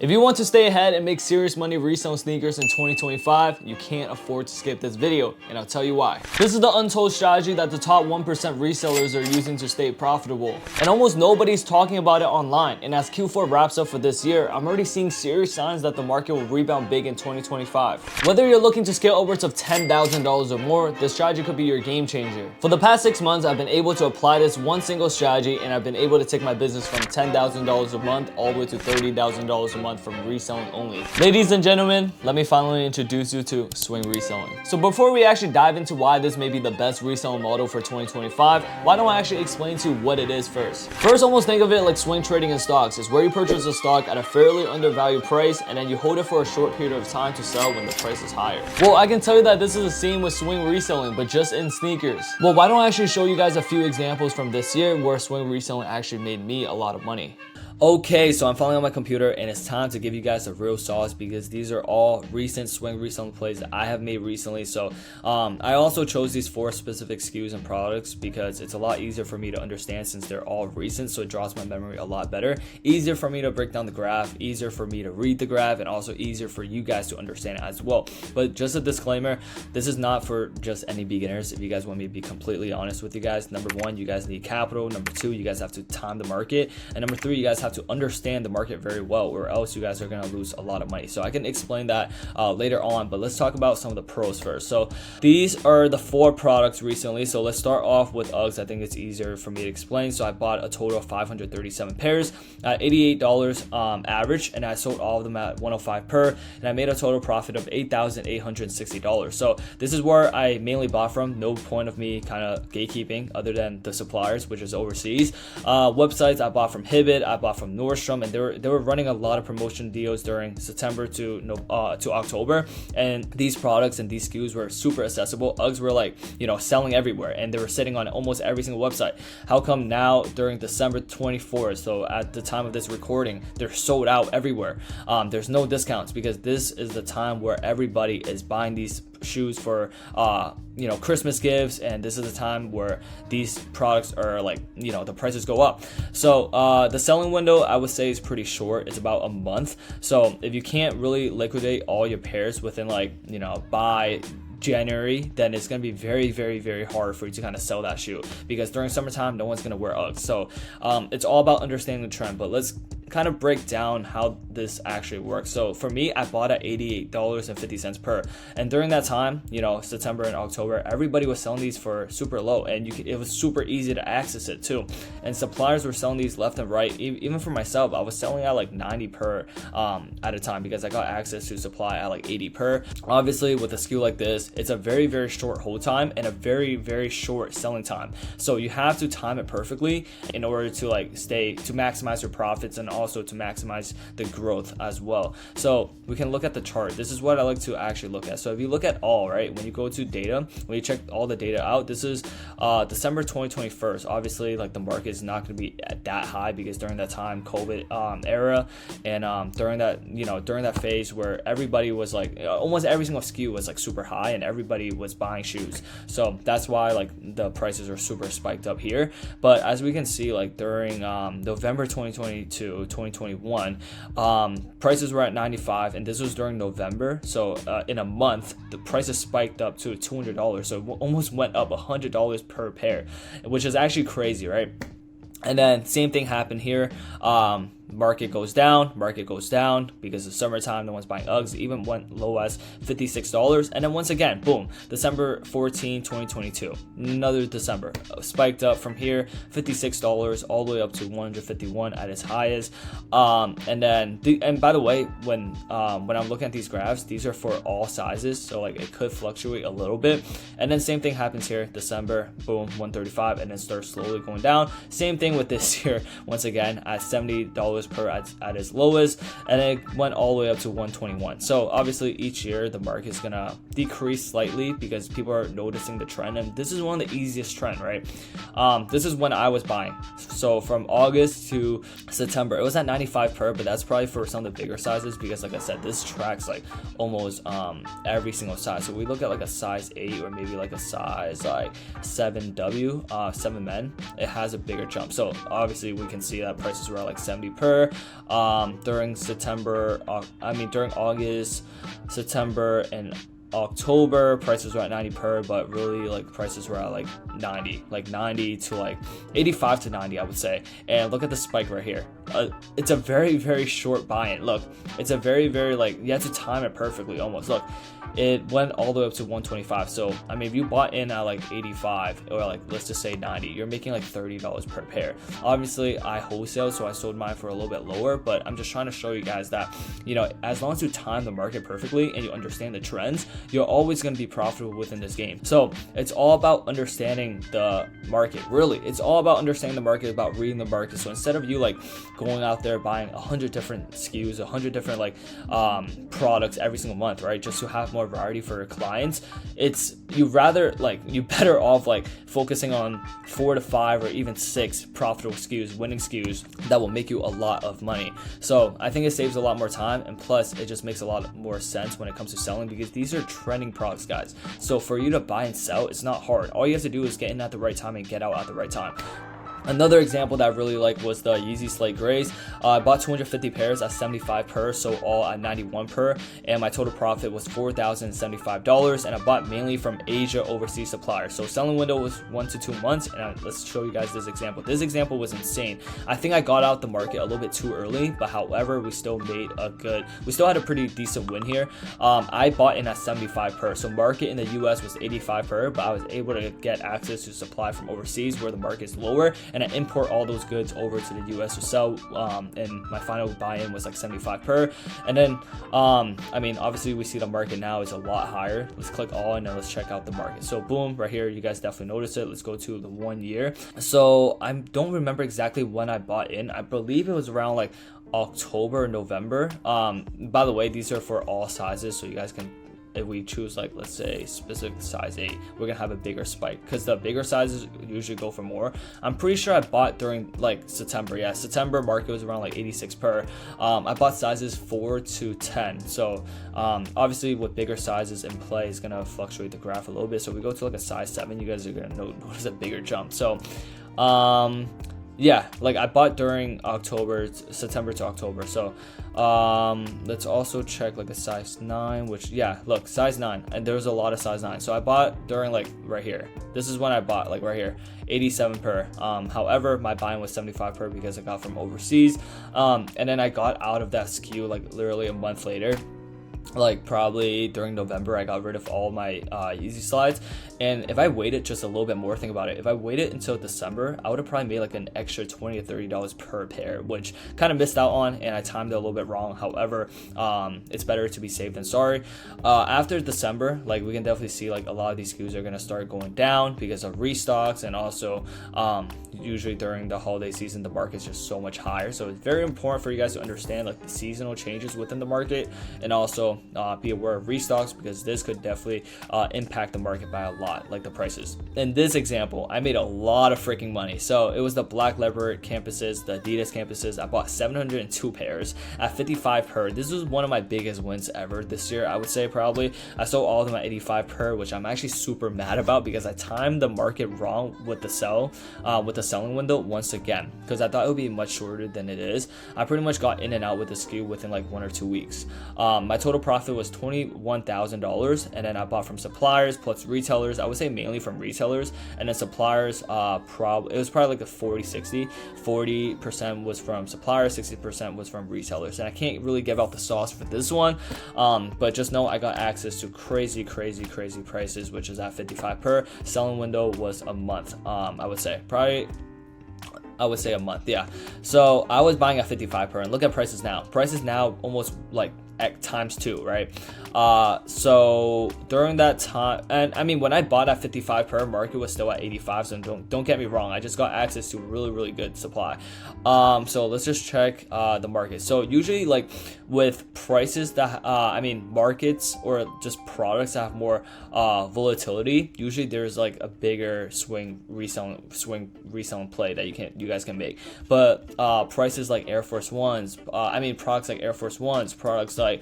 If you want to stay ahead and make serious money reselling sneakers in 2025, you can't afford to skip this video, and I'll tell you why. This is the untold strategy that the top 1% resellers are using to stay profitable, and almost nobody's talking about it online. And as Q4 wraps up for this year, I'm already seeing serious signs that the market will rebound big in 2025. Whether you're looking to scale upwards of $10,000 or more, this strategy could be your game changer. For the past 6 months, I've been able to apply this one single strategy, and I've been able to take my business from $10,000 a month all the way to $30,000 a month from reselling only. Ladies and gentlemen, let me finally introduce you to swing reselling. So before we actually dive into why this may be the best reselling model for 2025, why don't I actually explain to you what it is first. First, almost think of it like swing trading in stocks. It's where you purchase a stock at a fairly undervalued price and then you hold it for a short period of time to sell when the price is higher. Well, I can tell you that this is the same with swing reselling, but just in sneakers. Well, why don't I actually show you guys a few examples from this year where swing reselling actually made me a lot of money. Okay, so I'm finally on my computer and it's time to give you guys the real sauce because these are all recent swing reselling plays that I have made recently. So I also chose these 4 specific SKUs and products because it's a lot easier for me to understand since they're all recent, so it draws my memory a lot better. Easier for me to break down the graph, easier for me to read the graph, and also easier for you guys to understand it as well. But just a disclaimer, this is not for just any beginners. If you guys want me to be completely honest with you guys, number 1, you guys need capital. Number 2, you guys have to time the market. And number 3, you guys have to understand the market very well, or else you guys are going to lose a lot of money. So I can explain that later on, but let's talk about some of the pros first. So these are the 4 products recently. So let's start off with Uggs. I think it's easier for me to explain. So I bought a total of 537 pairs at $88 average, and I sold all of them at $105 per, and I made a total profit of $8,860. So this is where I mainly bought from. No point of me kind of gatekeeping other than the suppliers, which is overseas. Websites, I bought from Hibbett, I bought from Nordstrom, and they were running a lot of promotion deals during September to October, and these products and these SKUs were super accessible. Uggs were like, selling everywhere, and they were sitting on almost every single website. How come now during December 24th, so at the time of this recording, they're sold out everywhere? There's no discounts because this is the time where everybody is buying these shoes for Christmas gifts, and this is the time where these products are like, the prices go up. So the selling window, I would say, is pretty short. It's about a month. So if you can't really liquidate all your pairs within by January, then it's going to be very, very, very hard for you to kind of sell that shoe because during summertime, no one's going to wear Uggs. So it's all about understanding the trend, but let's kind of break down how this actually works. So for me, I bought at $88.50 per, and during that time, September and October, everybody was selling these for super low, and it was super easy to access it too, and suppliers were selling these left and right. Even for myself, I was selling at like 90 per at a time because I got access to supply at like 80 per. Obviously, with a SKU like this, it's a very, very short hold time and a very, very short selling time, so you have to time it perfectly in order to maximize your profits and also to maximize the growth as well. So we can look at the chart. This is what I like to actually look at. So if you look at all, right, when you go to data, when you check all the data out, this is December 2021. Obviously, like, the market is not going to be at that high because during that time, COVID era, and during that phase where everybody was like, almost every single SKU was like super high and everybody was buying shoes. So that's why like the prices are super spiked up here. But as we can see, like during November 2022, 2021, prices were at 95, and this was during November. So in a month, the prices spiked up to $200. So it almost went up $100 per pair, which is actually crazy, right? And then same thing happened here. Market goes down because it's summertime, no one's buying Uggs. It even went low as $56, and then once again, boom, December 14, 2022, another December, spiked up from here, $56 all the way up to $151 at its highest. And by the way, when I'm looking at these graphs, these are for all sizes, so like it could fluctuate a little bit. And then same thing happens here, December, boom, $135, and then starts slowly going down. Same thing with this year, once again at $70 per at its lowest, and it went all the way up to $121. So obviously each year the market is gonna decrease slightly because people are noticing the trend, and this is one of the easiest trend, right? This is when I was buying. So from August to September, it was at 95 per, but that's probably for some of the bigger sizes because, like I said, this tracks like almost every single size. So we look at like a size 8 or maybe like a size like 7W, 7 men, it has a bigger jump. So obviously we can see that prices were at like 70 per. per. During during August, September, and October, prices were at 90 per, but really like prices were at like 90 to like 85 to 90, I would say. And look at the spike right here. It's a very, very short buy-in. Look, it's a very, very like, you have to time it perfectly almost. Look, it went all the way up to 125. So I mean, if you bought in at like 85 or like let's just say 90, you're making like $30 per pair. Obviously I wholesale, so I sold mine for a little bit lower, but I'm just trying to show you guys that, you know, as long as you time the market perfectly and you understand the trends, you're always going to be profitable within this game. So it's all about understanding the market. Really, it's all about understanding the market, about reading the market. So instead of you like going out there buying 100 different SKUs, 100 different like products every single month, right, just to have more variety for your clients, it's you better off like focusing on 4 to 5 or even 6 profitable SKUs, winning SKUs that will make you a lot of money. So I think it saves a lot more time, and plus it just makes a lot more sense when it comes to selling, because these are trending products, guys. So for you to buy and sell, it's not hard. All you have to do is get in at the right time and get out at the right time. Another example that I really like was the Yeezy Slate Grays. I bought 250 pairs at 75 per, so all at 91 per, and my total profit was $4,075, and I bought mainly from Asia overseas suppliers. So selling window was 1 to 2 months, and let's show you guys this example. This example was insane. I think I got out the market a little bit too early, but however, we still had a pretty decent win here. I bought in at 75 per, so market in the US was 85 per, but I was able to get access to supply from overseas where the market is lower, and I import all those goods over to the US to sell, and my final buy-in was like 75 per. And then I mean, obviously we see the market now is a lot higher. Let's click all and then let's check out the market. So boom, right here, you guys definitely notice it. Let's go to the 1 year. So I don't remember exactly when I bought in. I believe it was around like October or November. By the way, these are for all sizes, so you guys can, if we choose like let's say specific size 8, we're gonna have a bigger spike because the bigger sizes usually go for more. I'm pretty sure I bought during like September. Yeah, September market was around like 86 per. I bought sizes 4 to 10. So obviously with bigger sizes in play is gonna fluctuate the graph a little bit. So if we go to like a size 7, you guys are gonna notice a bigger jump. So yeah, like I bought during September to October. So let's also check like a size 9, which yeah, look, size 9, and there's a lot of size 9. So I bought during like right here. This is when I bought, like right here, 87 per. However, my buying was 75 per because I got from overseas. And then I got out of that SKU like literally a month later. Like probably during November, I got rid of all my Yeezy slides. And if I waited just a little bit more, think about it, if I waited until December, I would have probably made like an extra $20 to $30 per pair, which kind of missed out on, and I timed it a little bit wrong. However, it's better to be safe than sorry. After December, like we can definitely see like a lot of these SKUs are going to start going down because of restocks, and also usually during the holiday season, the market's just so much higher. So it's very important for you guys to understand like the seasonal changes within the market, and also be aware of restocks, because this could definitely impact the market by a lot, like the prices. In this example, I made a lot of freaking money. So it was the Black Leopard campuses, the Adidas campuses. I bought 702 pairs at 55 per. This was one of my biggest wins ever this year, I would say. Probably I sold all of them at 85 per, which I'm actually super mad about because I timed the market wrong with the selling window once again, because I thought it would be much shorter than it is. I pretty much got in and out with the SKU within like 1 or 2 weeks. My total profit was $21,000, and then I bought from suppliers plus retailers. I would say mainly from retailers, and then suppliers it was probably like a 40-60. 40% was from suppliers, 60% was from retailers, and I can't really give out the sauce for this one, but just know I got access to crazy prices, which is at 55 per. Selling window was a month. I would say a month, yeah. So I was buying at 55 per, and look at prices now. Prices now almost like at times 2, right? So during that time, and I mean when I bought at 55 per, market was still at 85. So don't get me wrong, I just got access to really good supply. So let's just check the market. So usually like with prices that markets or just products that have more volatility, usually there's like a bigger swing reselling play that you guys can make. But prices like Air Force Ones, products like Air Force Ones, products like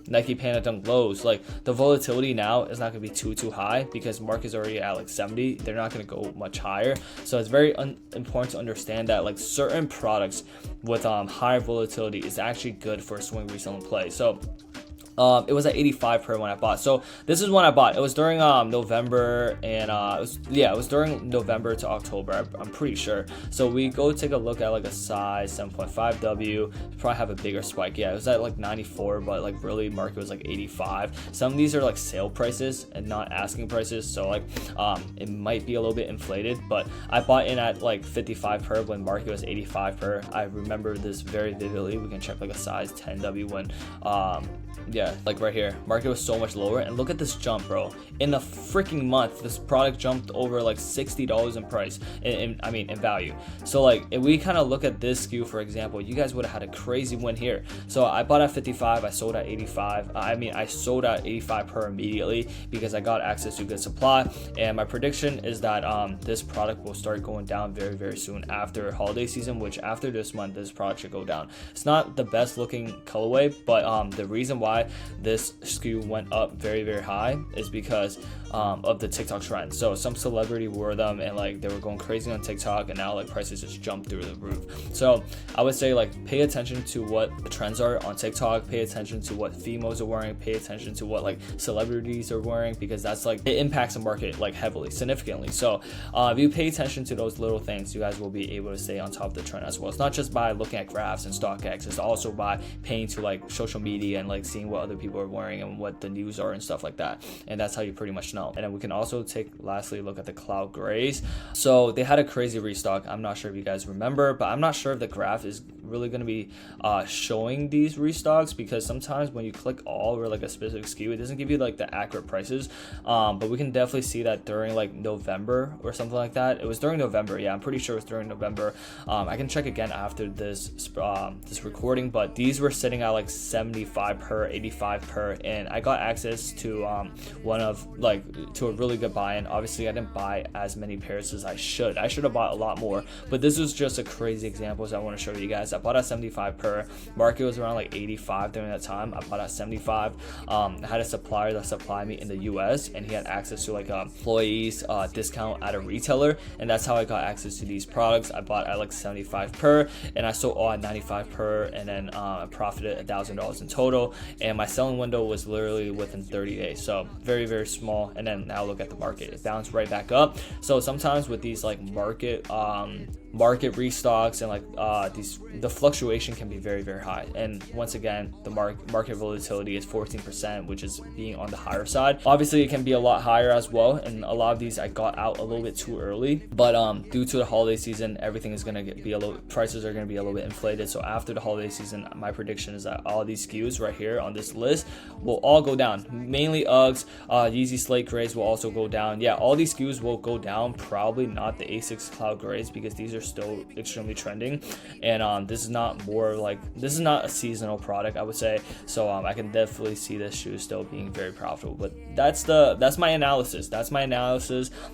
Nike Panda Dunk lows. Like the volatility now is not going to be too high because market's already at like 70. They're not going to go much higher. So it's very important to understand that like certain products with higher volatility is actually good for swing reselling play. So it was at 85 per when I bought. So this is when I bought. It was during November, and it was during November to October. I'm pretty sure. So we go take a look at like a size 7.5W. Probably have a bigger spike. Yeah, it was at like 94, but like really market was like 85. Some of these are like sale prices and not asking prices. So like it might be a little bit inflated, but I bought in at like 55 per when market was 85 per. I remember this very vividly. We can check like a size 10W when like right here, market was so much lower, and look at this jump, bro. In a freaking month, this product jumped over like $60 in price, in value. So like if we kind of look at this SKU, for example, you guys would have had a crazy win here. So I bought at 55, I sold at 85. I sold at 85 per immediately because I got access to good supply, and my prediction is that this product will start going down very, very soon after holiday season, which after this month, this product should go down. It's not the best looking colorway, but the reason why this SKU went up very, very high is because of the TikTok trend. So some celebrity wore them and like they were going crazy on TikTok, and now like prices just jumped through the roof. So I would say like pay attention to what the trends are on TikTok, pay attention to what females are wearing, pay attention to what like celebrities are wearing, because that's like it impacts the market like heavily, significantly. So if you pay attention to those little things, you guys will be able to stay on top of the trend as well. It's not just by looking at graphs and StockX, it's also by paying to like social media and like seeing what other people are wearing and what the news are and stuff like that. And that's how you pretty much know. And then we can also lastly look at the cloud grays. So they had a crazy restock. I'm not sure if you guys remember, but I'm not sure if the graph is really going to be showing these restocks, because sometimes when you click all or like a specific SKU, it doesn't give you like the accurate prices. But we can definitely see that during like November or something like that. It was during November. Yeah, I'm pretty sure it was during November. I can check again after this recording, but these were sitting at like 75 per, 85 per, and I got access to to a really good buy-in. Obviously I didn't buy as many pairs as I should have bought a lot more, but this was just a crazy example, so I want to show you guys. I bought at 75 per, market was around like 85 during that time. I bought at 75. I had a supplier that supplied me in the US, and he had access to like a employees discount at a retailer, and that's how I got access to these products. I bought at like 75 per, and I sold all at 95 per, and then I profited $1,000 in total, and my selling window was literally within 30 days. So very, very small. And then now look at the market, it bounced right back up. So sometimes with these like market restocks and like the fluctuation can be very, very high. And once again, the market volatility is 14%, which is being on the higher side. Obviously it can be a lot higher as well, and a lot of these I got out a little bit too early, but due to the holiday season, everything is going to prices are going to be a little bit inflated. So after the holiday season, my prediction is that all these SKUs right here on this list will all go down. Mainly Uggs, Yeezy Slate Grays will also go down. Yeah, all these SKUs will go down, probably not the Asics Cloud Grays, because these are still extremely trending, and this is not a seasonal product, I would say. So I can definitely see this shoe still being very profitable. But that's my analysis.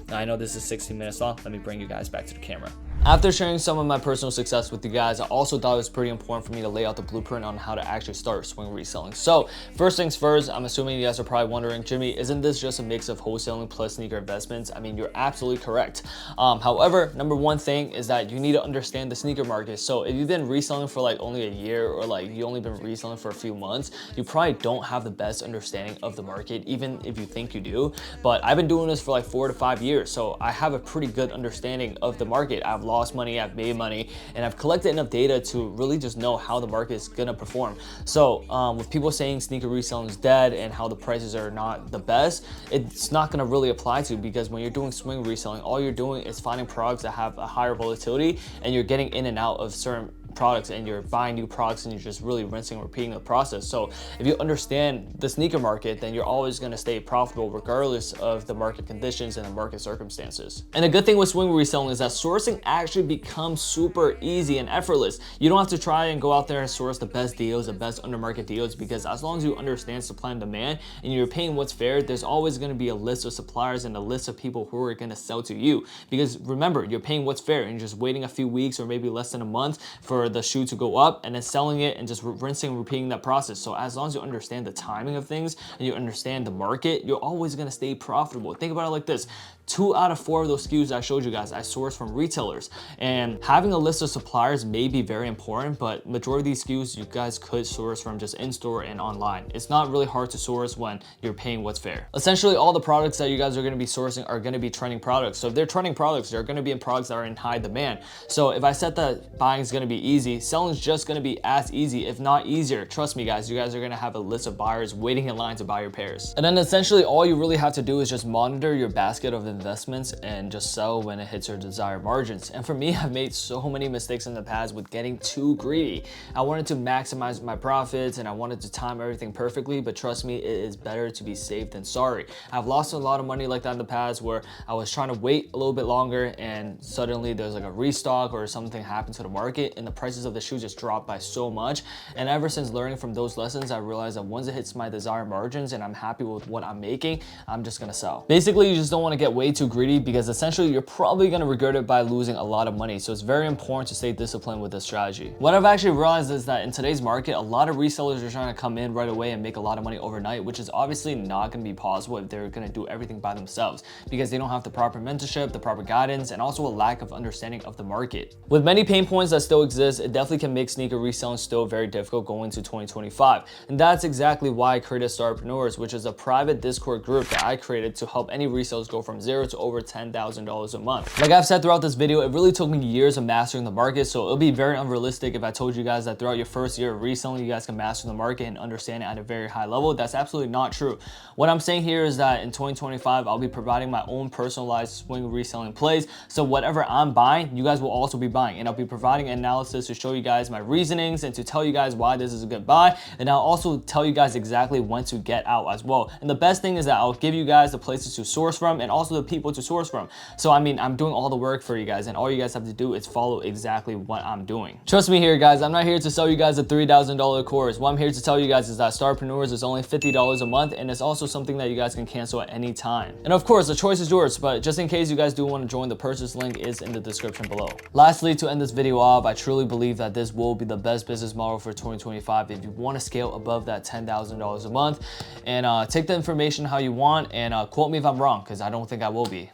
I know this is 60 minutes long. Let me bring you guys back to the camera. After sharing some of my personal success with you guys, I also thought it was pretty important for me to lay out the blueprint on how to actually start swing reselling. So first things first, I'm assuming you guys are probably wondering, Jimmy, isn't this just a mix of wholesaling plus sneaker investments? I mean, you're absolutely correct. However, number one thing is that you need to understand the sneaker market. So if you've been reselling for like only a year, or like you only been reselling for a few months, you probably don't have the best understanding of the market, even if you think you do. But I've been doing this for like 4 to 5 years, so I have a pretty good understanding of the market. I've lost money, I've made money, and I've collected enough data to really just know how the market is gonna perform. So with people saying sneaker reselling is dead and how the prices are not the best, it's not gonna really apply to, because when you're doing swing reselling, all you're doing is finding products that have a higher volatility, and you're getting in and out of certain products, and you're buying new products, and you're just really rinsing and repeating the process. So if you understand the sneaker market, then you're always going to stay profitable regardless of the market conditions and the market circumstances. And the good thing with swing reselling is that sourcing actually becomes super easy and effortless. You don't have to try and go out there and source the best deals, the best under market deals, because as long as you understand supply and demand and you're paying what's fair, there's always going to be a list of suppliers and a list of people who are going to sell to you. Because remember, you're paying what's fair, and you're just waiting a few weeks or maybe less than a month for for the shoe to go up and then selling it and just rinsing and repeating that process. So as long as you understand the timing of things and you understand the market, you're always gonna stay profitable. Think about it like this. 2 out of 4 of those SKUs I showed you guys, I sourced from retailers. And having a list of suppliers may be very important, but majority of these SKUs you guys could source from just in-store and online. It's not really hard to source when you're paying what's fair. Essentially, all the products that you guys are gonna be sourcing are gonna be trending products. So if they're trending products, they're gonna be in products that are in high demand. So if I said that buying is gonna be easy, selling is just gonna be as easy, if not easier. Trust me guys, you guys are gonna have a list of buyers waiting in line to buy your pairs. And then essentially all you really have to do is just monitor your basket of investments and just sell when it hits your desired margins. And for me, I've made so many mistakes in the past with getting too greedy. I wanted to maximize my profits and I wanted to time everything perfectly, but trust me, it is better to be safe than sorry. I've lost a lot of money like that in the past where I was trying to wait a little bit longer and suddenly there's like a restock or something happened to the market and the prices of the shoes just dropped by so much. And ever since learning from those lessons, I realized that once it hits my desired margins and I'm happy with what I'm making, I'm just gonna sell. Basically, you just don't want to get way too greedy because essentially you're probably going to regret it by losing a lot of money. So it's very important to stay disciplined with this strategy. What I've actually realized is that in today's market, a lot of resellers are trying to come in right away and make a lot of money overnight, which is obviously not going to be possible if they're going to do everything by themselves because they don't have the proper mentorship, the proper guidance, and also a lack of understanding of the market. With many pain points that still exist, it definitely can make sneaker reselling still very difficult going into 2025. And that's exactly why I created Starpreneurs, which is a private Discord group that I created to help any resellers go from zero to over $10,000 a month. Like I've said throughout this video, it really took me years of mastering the market, so it'll be very unrealistic if I told you guys that throughout your first year of reselling, you guys can master the market and understand it at a very high level. That's absolutely not true. What I'm saying here is that in 2025, I'll be providing my own personalized swing reselling plays, so whatever I'm buying, you guys will also be buying, and I'll be providing analysis to show you guys my reasonings and to tell you guys why this is a good buy, and I'll also tell you guys exactly when to get out as well. And the best thing is that I'll give you guys the places to source from and also the people to source from. So I mean, I'm doing all the work for you guys and all you guys have to do is follow exactly what I'm doing. Trust me here guys, I'm not here to sell you guys a $3,000 course. What I'm here to tell you guys is that Starpreneurs is only $50 a month and it's also something that you guys can cancel at any time. And of course, the choice is yours, but just in case you guys do want to join, the purchase link is in the description below. Lastly, to end this video off, I truly believe that this will be the best business model for 2025 if you want to scale above that $10,000 a month. And take the information how you want and quote me if I'm wrong, because I don't think I will be.